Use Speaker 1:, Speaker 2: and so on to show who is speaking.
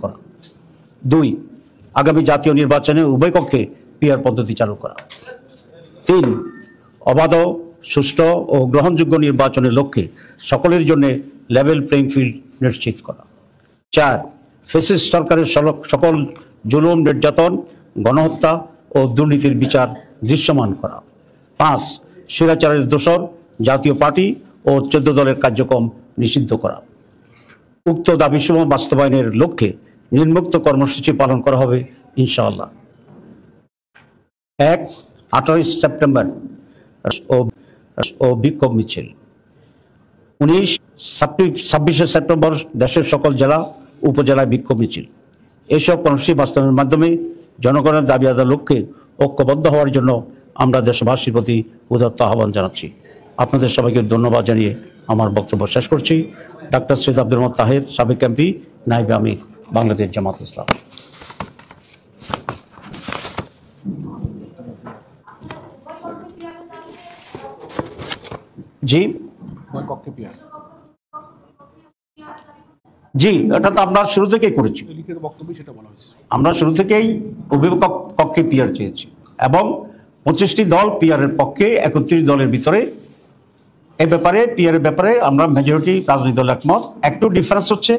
Speaker 1: করা। 2, আগামী জাতীয় নির্বাচনে উভয় কক্ষে পিআর পদ্ধতি চালু করা। 3, অবাধ, সুষ্ঠু ও গ্রহণযোগ্য নির্বাচনের লক্ষ্যে সকলের জন্য লেভেল প্লেইং ফিল্ড নিশ্চিত করা। 4, ফ্যাসিস্ট সরকারের সকল জুলুম, নির্যাতন, গণহত্যা ও দুর্নীতির বিচার দৃশ্যমান করা। 5, স্বৈরাচারের দোসর জাতীয় পার্টি ও 14 দলের কার্যক্রম নিষিদ্ধ করা। উক্ত দাবিসমূহ বাস্তবায়নের লক্ষ্যে নিম্নোক্ত কর্মসূচি পালন করা হবে ইনশাআল্লাহ। 1, 28 সেপ্টেম্বর ও বিক্ষোভ মিছিল। 19, 26 সেপ্টেম্বর দেশের সকল জেলা উপজেলায় বিক্ষোভ মিছিল। এইসব কর্মসূচি বাস্তবায়নের মাধ্যমে জনগণের দাবি আদায়ের লক্ষ্যে ঐক্যবদ্ধ হওয়ার জন্য আমরা দেশবাসীর প্রতি উদাত্ত আহ্বান জানাচ্ছি। আপনাদের সবাইকে ধন্যবাদ জানিয়ে আমার বক্তব্য শেষ করছি। ডাক্তার সৈয়দ আব্দুল মোহাম্মদ তাহের, সাবেক এমপি, নায়েবে আমির, বাংলাদেশ জামাত ইসলাম। জি জি, এটা তো আমরা শুরু থেকেই করেছি। আমরা শুরু থেকেই উভয় কক্ষে পিআর চেয়েছি এবং 25টি দল পিআরের পক্ষে, 31 দলের ভিতরে এই ব্যাপারে পিআরের ব্যাপারে আমরা মেজরিটি রাজনৈতিক দল একমত। একটু ডিফারেন্স হচ্ছে